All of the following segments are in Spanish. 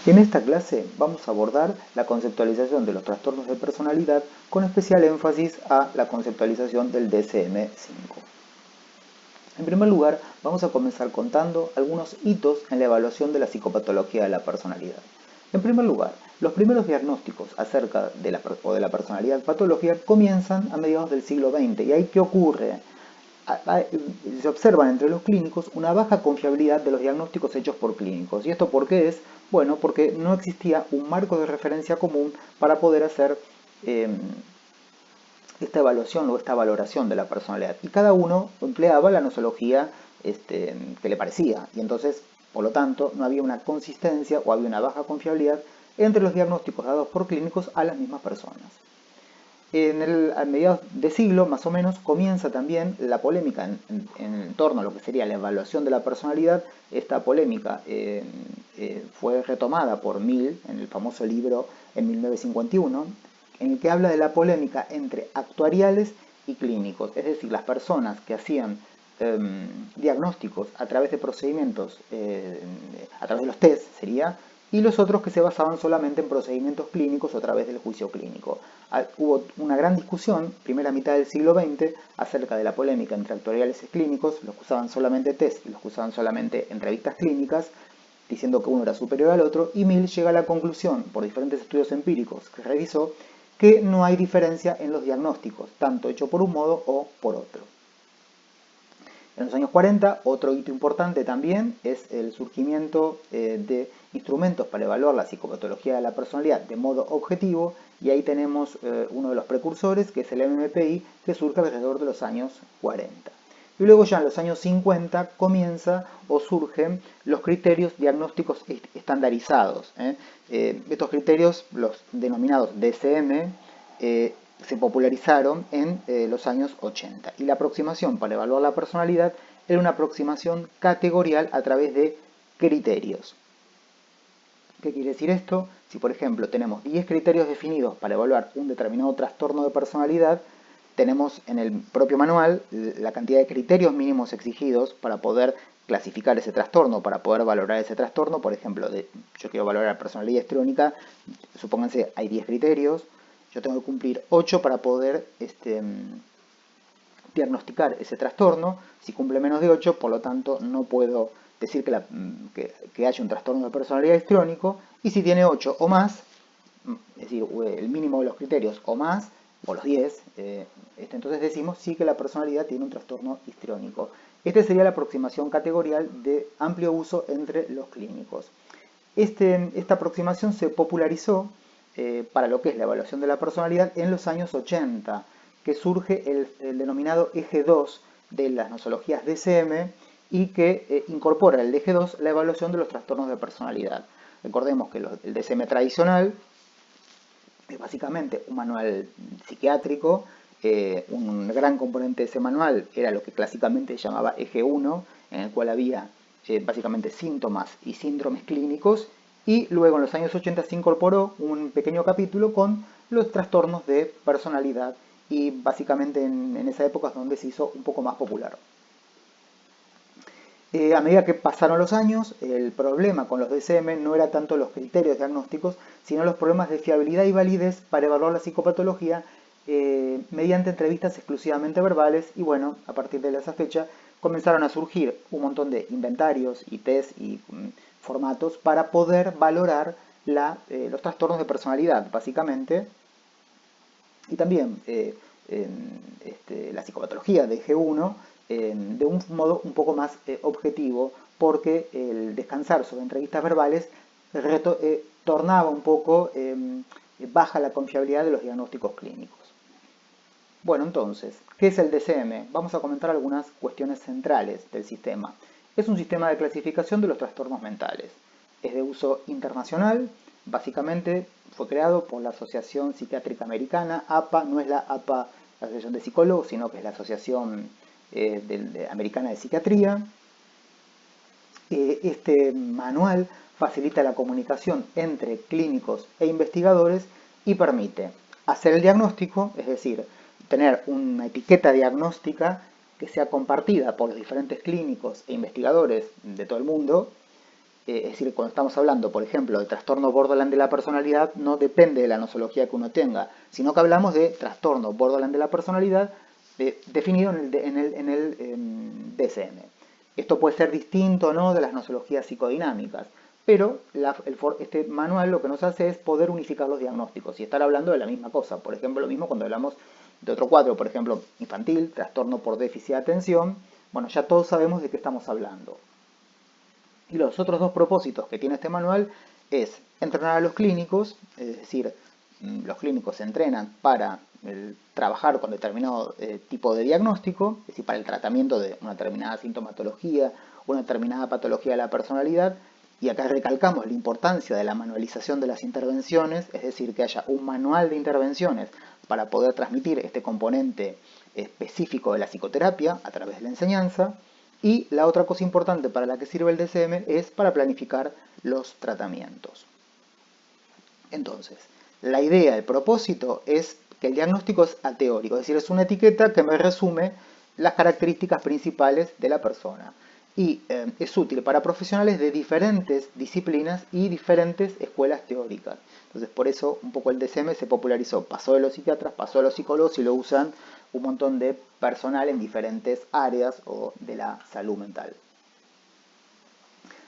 En esta clase vamos a abordar la conceptualización de los trastornos de personalidad con especial énfasis a la conceptualización del DSM-5. En primer lugar, vamos a comenzar contando algunos hitos en la evaluación de la psicopatología de la personalidad. En primer lugar, los primeros diagnósticos acerca de la personalidad patológica comienzan a mediados del siglo XX. ¿Y ahí qué ocurre? Se observan entre los clínicos una baja confiabilidad de los diagnósticos hechos por clínicos. ¿Y esto por qué es? Bueno, porque no existía un marco de referencia común para poder hacer esta evaluación o esta valoración de la personalidad. Y cada uno empleaba la nosología que le parecía. Y entonces, por lo tanto, no había una consistencia o había una baja confiabilidad entre los diagnósticos dados por clínicos a las mismas personas. A mediados de siglo, más o menos, comienza también la polémica en torno a lo que sería la evaluación de la personalidad. Esta polémica fue retomada por Mill en el famoso libro en 1951, en el que habla de la polémica entre actuariales y clínicos, es decir, las personas que hacían diagnósticos a través de procedimientos, a través de los test sería, y los otros que se basaban solamente en procedimientos clínicos a través del juicio clínico. Hubo una gran discusión, primera mitad del siglo XX, acerca de la polémica entre actuariales y clínicos, los que usaban solamente test y los que usaban solamente entrevistas clínicas, diciendo que uno era superior al otro, y Mill llega a la conclusión, por diferentes estudios empíricos que revisó, que no hay diferencia en los diagnósticos, tanto hecho por un modo o por otro. En los años 40, otro hito importante también es el surgimiento de instrumentos para evaluar la psicopatología de la personalidad de modo objetivo, y ahí tenemos uno de los precursores, que es el MMPI, que surge alrededor de los años 40. Y luego ya en los años 50 comienza o surgen los criterios diagnósticos estandarizados. Estos criterios, los denominados DSM, se popularizaron en los años 80. Y la aproximación para evaluar la personalidad era una aproximación categorial a través de criterios. ¿Qué quiere decir esto? Si por ejemplo tenemos 10 criterios definidos para evaluar un determinado trastorno de personalidad, tenemos en el propio manual la cantidad de criterios mínimos exigidos para poder clasificar ese trastorno, para poder valorar ese trastorno. Por ejemplo, yo quiero valorar la personalidad histriónica, supónganse hay 10 criterios, yo tengo que cumplir 8 para poder diagnosticar ese trastorno. Si cumple menos de 8, por lo tanto no puedo decir que haya un trastorno de personalidad histriónico, y si tiene 8 o más, es decir, el mínimo de los criterios o más, o los 10, entonces decimos sí que la personalidad tiene un trastorno histriónico. Esta sería la aproximación categorial de amplio uso entre los clínicos. Esta aproximación se popularizó para lo que es la evaluación de la personalidad en los años 80, que surge el denominado eje 2 de las nosologías DSM y que incorpora el eje 2 la evaluación de los trastornos de personalidad. Recordemos que el DSM tradicional es básicamente un manual psiquiátrico. Un gran componente de ese manual era lo que clásicamente se llamaba eje 1, en el cual había básicamente síntomas y síndromes clínicos, y luego en los años 80 se incorporó un pequeño capítulo con los trastornos de personalidad, y básicamente en esa época es donde se hizo un poco más popular. A medida que pasaron los años, el problema con los DSM no era tanto los criterios diagnósticos, sino los problemas de fiabilidad y validez para evaluar la psicopatología mediante entrevistas exclusivamente verbales. Y bueno, a partir de esa fecha comenzaron a surgir un montón de inventarios y test y formatos para poder valorar los trastornos de personalidad, básicamente, y también la psicopatología de G1 de un modo un poco más objetivo, porque el descansar sobre entrevistas verbales tornaba un poco baja la confiabilidad de los diagnósticos clínicos. Bueno, entonces, ¿qué es el DSM? Vamos a comentar algunas cuestiones centrales del sistema. Es un sistema de clasificación de los trastornos mentales. Es de uso internacional. Básicamente fue creado por la Asociación Psiquiátrica Americana, APA. No es la APA, la Asociación de Psicólogos, sino que es la Asociación Americana de Psiquiatría. Este manual facilita la comunicación entre clínicos e investigadores y permite hacer el diagnóstico, es decir, tener una etiqueta diagnóstica que sea compartida por los diferentes clínicos e investigadores de todo el mundo, Es decir, cuando estamos hablando, por ejemplo, de trastorno borderline de la personalidad, no depende de la nosología que uno tenga, sino que hablamos de trastorno borderline de la personalidad definido en el DSM. Esto puede ser distinto o no de las nosologías psicodinámicas, pero este manual lo que nos hace es poder unificar los diagnósticos y estar hablando de la misma cosa. Por ejemplo, lo mismo cuando hablamos de otro cuadro, por ejemplo, infantil, trastorno por déficit de atención. Bueno, ya todos sabemos de qué estamos hablando. Y los otros dos propósitos que tiene este manual es entrenar a los clínicos, es decir, los clínicos se entrenan para trabajar con determinado tipo de diagnóstico, es decir, para el tratamiento de una determinada sintomatología, una determinada patología de la personalidad. Y acá recalcamos la importancia de la manualización de las intervenciones, es decir, que haya un manual de intervenciones para poder transmitir este componente específico de la psicoterapia a través de la enseñanza. Y la otra cosa importante para la que sirve el DSM es para planificar los tratamientos. Entonces, la idea, el propósito es que el diagnóstico es ateórico, es decir, es una etiqueta que me resume las características principales de la persona. Y es útil para profesionales de diferentes disciplinas y diferentes escuelas teóricas. Entonces, por eso un poco el DSM se popularizó. Pasó de los psiquiatras, pasó a los psicólogos y lo usan un montón de personal en diferentes áreas o de la salud mental.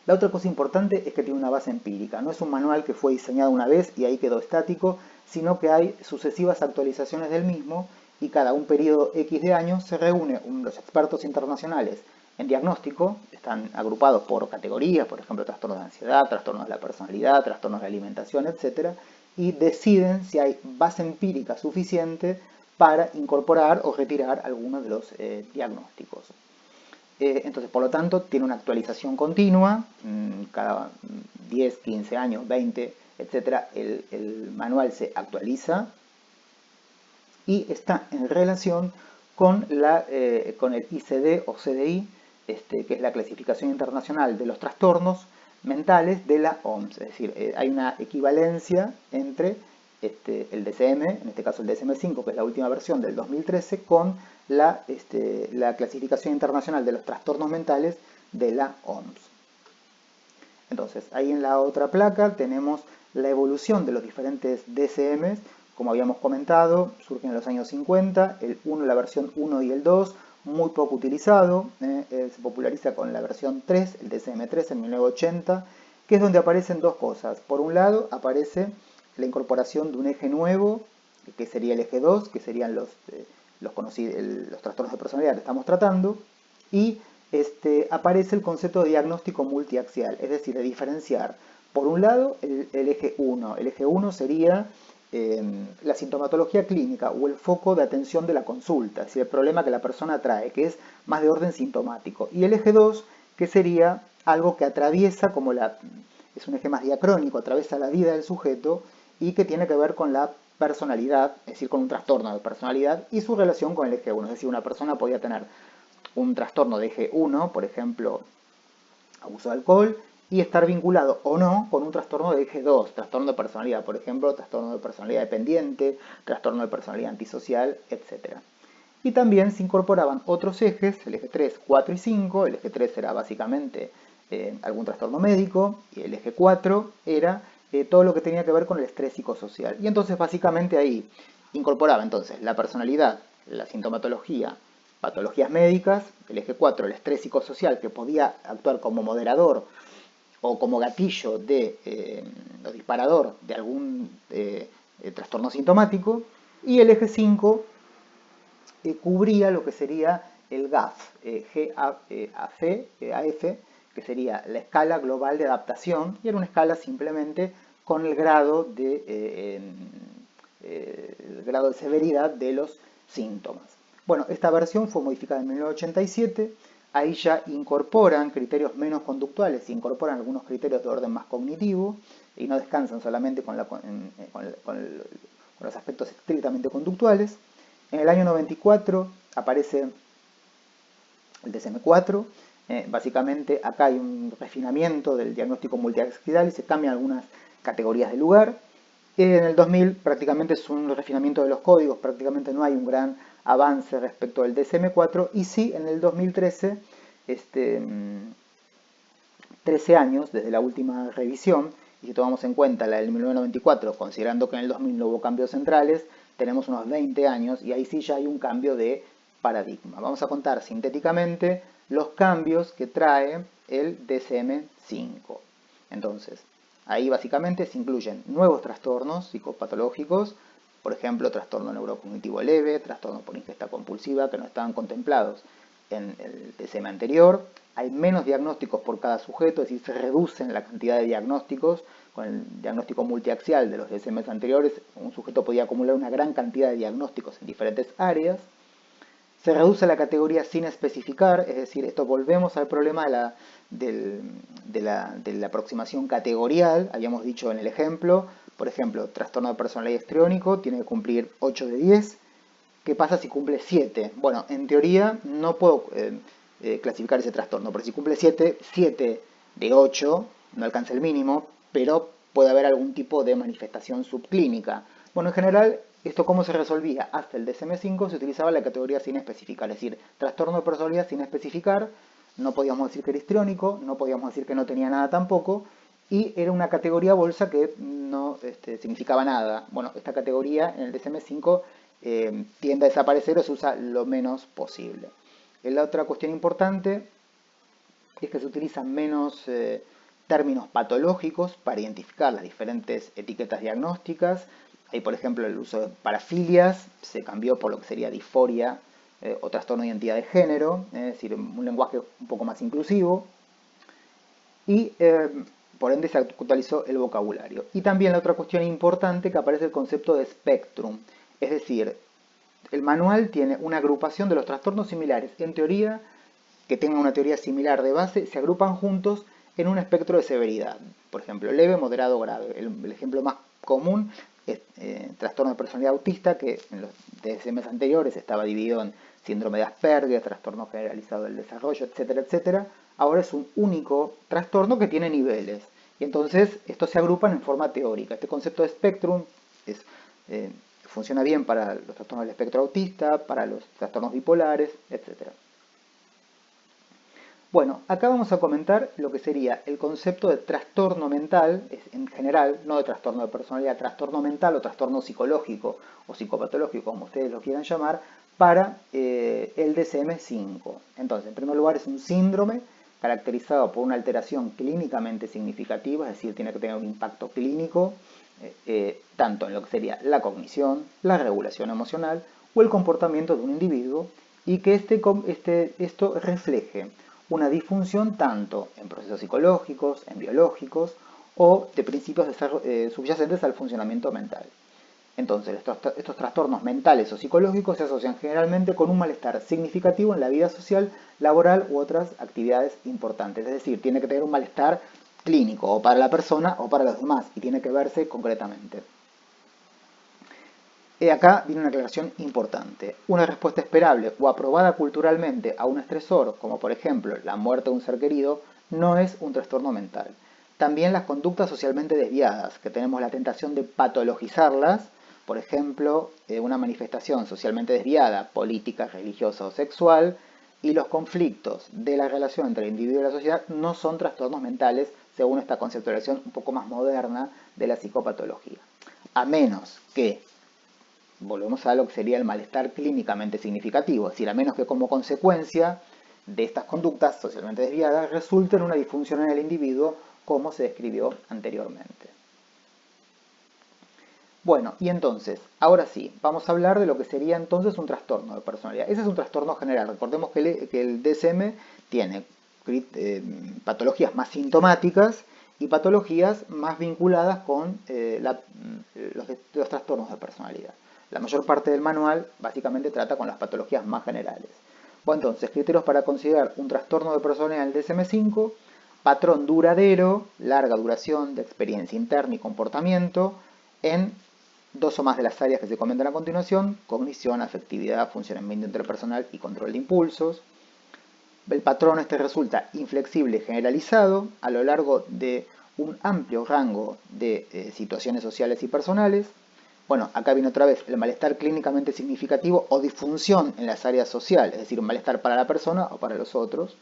La otra cosa importante es que tiene una base empírica. No es un manual que fue diseñado una vez y ahí quedó estático, sino que hay sucesivas actualizaciones del mismo y cada un periodo X de años se reúnen los expertos internacionales en diagnóstico, están agrupados por categorías, por ejemplo, trastornos de ansiedad, trastornos de la personalidad, trastornos de alimentación, etc. Y deciden si hay base empírica suficiente para incorporar o retirar algunos de los diagnósticos. Entonces, por lo tanto, tiene una actualización continua, cada 10, 15 años, 20, etc. El manual se actualiza y está en relación con el ICD o CDI, que es la clasificación internacional de los trastornos mentales de la OMS. Es decir, hay una equivalencia entre el DSM, en este caso el DSM-5, que es la última versión del 2013, con la clasificación internacional de los trastornos mentales de la OMS. Entonces, ahí en la otra placa tenemos la evolución de los diferentes DSMs. Como habíamos comentado, surgen en los años 50, la versión 1 y el 2, muy poco utilizado, se populariza con la versión 3, el DSM-3 en 1980, que es donde aparecen dos cosas. Por un lado, aparece la incorporación de un eje nuevo, que sería el eje 2, que serían los trastornos de personalidad que estamos tratando, y aparece el concepto de diagnóstico multiaxial, es decir, de diferenciar, por un lado, el eje 1. El eje 1 sería la sintomatología clínica o el foco de atención de la consulta, es decir, el problema que la persona trae, que es más de orden sintomático. Y el eje 2, que sería algo que atraviesa, es un eje más diacrónico, atraviesa la vida del sujeto y que tiene que ver con la personalidad, es decir, con un trastorno de personalidad y su relación con el eje 1. Es decir, una persona podía tener un trastorno de eje 1, por ejemplo, abuso de alcohol, y estar vinculado o no con un trastorno de eje 2, trastorno de personalidad, por ejemplo, trastorno de personalidad dependiente, trastorno de personalidad antisocial, etc. Y también se incorporaban otros ejes, el eje 3, 4 y 5. El eje 3 era básicamente algún trastorno médico, y el eje 4 era todo lo que tenía que ver con el estrés psicosocial. Y entonces básicamente ahí incorporaba entonces la personalidad, la sintomatología, patologías médicas, el eje 4, el estrés psicosocial, que podía actuar como moderador o como gatillo o disparador de algún trastorno sintomático, y el eje 5 cubría lo que sería el GAF, AF, que sería la escala global de adaptación, y era una escala simplemente con el grado de severidad de los síntomas. Bueno, esta versión fue modificada en 1987, ahí ya incorporan criterios menos conductuales, se incorporan algunos criterios de orden más cognitivo y no descansan solamente con los aspectos estrictamente conductuales. En el año 94 aparece el DSM-4, básicamente acá hay un refinamiento del diagnóstico multiaxial y se cambian algunas categorías de lugar. En el 2000 prácticamente es un refinamiento de los códigos, prácticamente no hay un gran avance respecto del DSM-4, y sí en el 2013 13 años desde la última revisión, y si tomamos en cuenta la del 1994, considerando que en el 2000 no hubo cambios centrales, tenemos unos 20 años y ahí sí ya hay un cambio de paradigma. Vamos a contar sintéticamente los cambios que trae el DSM-5. Entonces, ahí básicamente se incluyen nuevos trastornos psicopatológicos, por ejemplo, trastorno neurocognitivo leve, trastorno por ingesta compulsiva, que no estaban contemplados en el DSM anterior. Hay menos diagnósticos por cada sujeto, es decir, se reducen la cantidad de diagnósticos. Con el diagnóstico multiaxial de los DSM anteriores, un sujeto podía acumular una gran cantidad de diagnósticos en diferentes áreas. Se reduce la categoría sin especificar, es decir, esto volvemos al problema de la aproximación categorial. Habíamos dicho en el ejemplo, por ejemplo, trastorno de personalidad histriónico tiene que cumplir 8 de 10. ¿Qué pasa si cumple 7? Bueno, en teoría no puedo clasificar ese trastorno, pero si cumple 7 de 8, no alcanza el mínimo, pero puede haber algún tipo de manifestación subclínica. Bueno, en general, ¿esto cómo se resolvía? Hasta el DSM-5 se utilizaba la categoría sin especificar, es decir, trastorno de personalidad sin especificar. No podíamos decir que era histriónico, no podíamos decir que no tenía nada tampoco, y era una categoría bolsa que no significaba nada. Bueno, esta categoría en el DSM-5 tiende a desaparecer o se usa lo menos posible. La otra cuestión importante es que se utilizan menos términos patológicos para identificar las diferentes etiquetas diagnósticas. Hay, por ejemplo, el uso de parafilias, se cambió por lo que sería disforia o trastorno de identidad de género, es decir, un lenguaje un poco más inclusivo. Y por ende se actualizó el vocabulario. Y también la otra cuestión importante que aparece el concepto de spectrum, es decir, el manual tiene una agrupación de los trastornos similares. En teoría, que tengan una teoría similar de base, se agrupan juntos en un espectro de severidad. Por ejemplo, leve, moderado, grave. El ejemplo más común es trastorno de personalidad autista, que en los DSM anteriores estaba dividido en síndrome de Asperger, trastorno generalizado del desarrollo, etcétera, etcétera. Ahora es un único trastorno que tiene niveles. Y entonces estos se agrupan en forma teórica. Este concepto de spectrum funciona bien para los trastornos del espectro autista, para los trastornos bipolares, etc. Bueno, acá vamos a comentar lo que sería el concepto de trastorno mental, en general, no de trastorno de personalidad, trastorno mental o trastorno psicológico o psicopatológico, como ustedes lo quieran llamar, para el DSM-5. Entonces, en primer lugar, es un síndrome caracterizado por una alteración clínicamente significativa, es decir, tiene que tener un impacto clínico, tanto en lo que sería la cognición, la regulación emocional o el comportamiento de un individuo, y que esto refleje una disfunción tanto en procesos psicológicos, en biológicos o de principios subyacentes al funcionamiento mental. Entonces, estos trastornos mentales o psicológicos se asocian generalmente con un malestar significativo en la vida social, laboral u otras actividades importantes. Es decir, tiene que tener un malestar clínico o para la persona o para los demás y tiene que verse concretamente. Acá viene una aclaración importante. Una respuesta esperable o aprobada culturalmente a un estresor, como por ejemplo la muerte de un ser querido, no es un trastorno mental. También las conductas socialmente desviadas, que tenemos la tentación de patologizarlas, por ejemplo, una manifestación socialmente desviada, política, religiosa o sexual, y los conflictos de la relación entre el individuo y la sociedad no son trastornos mentales, según esta conceptualización un poco más moderna de la psicopatología. A menos que, volvemos a lo que sería el malestar clínicamente significativo, es decir, a menos que como consecuencia de estas conductas socialmente desviadas resulte en una disfunción en el individuo, como se describió anteriormente. Bueno, y entonces, ahora sí, vamos a hablar de lo que sería entonces un trastorno de personalidad. Ese es un trastorno general. Recordemos que el DSM tiene patologías más sintomáticas y patologías más vinculadas con los trastornos de personalidad. La mayor parte del manual básicamente trata con las patologías más generales. Bueno, entonces, criterios para considerar un trastorno de personalidad en el DSM-5: patrón duradero, larga duración de experiencia interna y comportamiento en dos o más de las áreas que se comentan a continuación: cognición, afectividad, funcionamiento interpersonal y control de impulsos. El patrón resulta inflexible generalizado a lo largo de un amplio rango de situaciones sociales y personales. Bueno, acá viene otra vez el malestar clínicamente significativo o disfunción en las áreas sociales, es decir, un malestar para la persona o para los otros.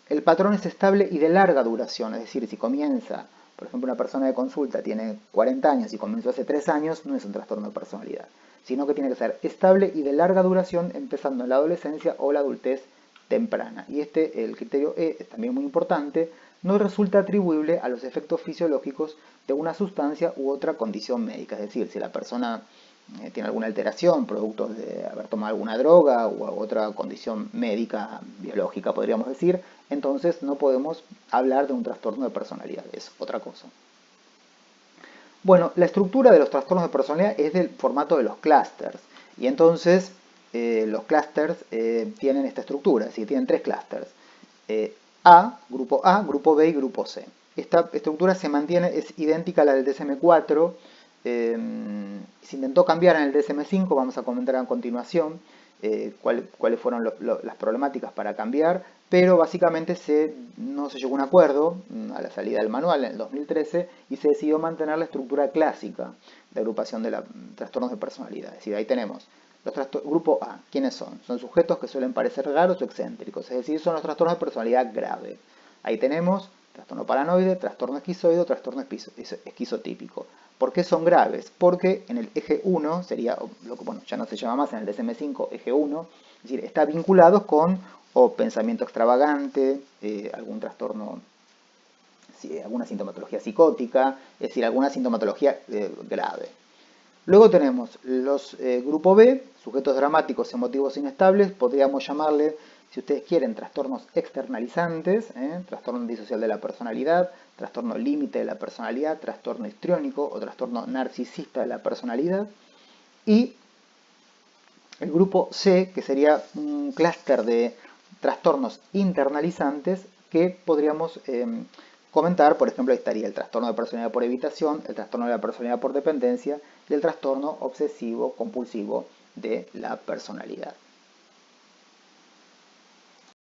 el patrón es estable y de larga duración, es decir, si comienza, por ejemplo, una persona de consulta tiene 40 años y comenzó hace 3 años, no es un trastorno de personalidad, sino que tiene que ser estable y de larga duración empezando en la adolescencia o la adultez temprana. Y el criterio E, es también muy importante, no resulta atribuible a los efectos fisiológicos de una sustancia u otra condición médica. Es decir, si la persona tiene alguna alteración, producto de haber tomado alguna droga u otra condición médica, biológica, podríamos decir, entonces no podemos hablar de un trastorno de personalidad, es otra cosa. Bueno, la estructura de los trastornos de personalidad es del formato de los clústeres. Y entonces los clústeres tienen esta estructura, es decir, tienen 3 clústeres. Grupo B y grupo C. Esta estructura se mantiene, es idéntica a la del DSM-4. Se intentó cambiar en el DSM-5, vamos a comentar a continuación cuáles fueron las problemáticas para cambiar, pero básicamente no se llegó a un acuerdo a la salida del manual en el 2013 y se decidió mantener la estructura clásica de agrupación de trastornos de personalidad. Es decir, ahí tenemos grupo A. ¿Quiénes son? Son sujetos que suelen parecer raros o excéntricos, es decir, son los trastornos de personalidad grave. Ahí tenemos trastorno paranoide, trastorno esquizoide o trastorno esquizotípico. ¿Por qué son graves? Porque en el eje 1, sería lo que bueno, ya no se llama más en el DSM-5, eje 1, es decir, está vinculado con o pensamiento extravagante, algún trastorno, alguna sintomatología psicótica, es decir, alguna sintomatología grave. Luego tenemos los grupo B, sujetos dramáticos emotivos inestables, podríamos llamarle, si ustedes quieren, trastornos externalizantes, trastorno disocial de la personalidad, trastorno límite de la personalidad, trastorno histriónico o trastorno narcisista de la personalidad. Y el grupo C, que sería un clúster de trastornos internalizantes que podríamos comentar. Por ejemplo, ahí estaría el trastorno de personalidad por evitación, el trastorno de la personalidad por dependencia y el trastorno obsesivo compulsivo de la personalidad.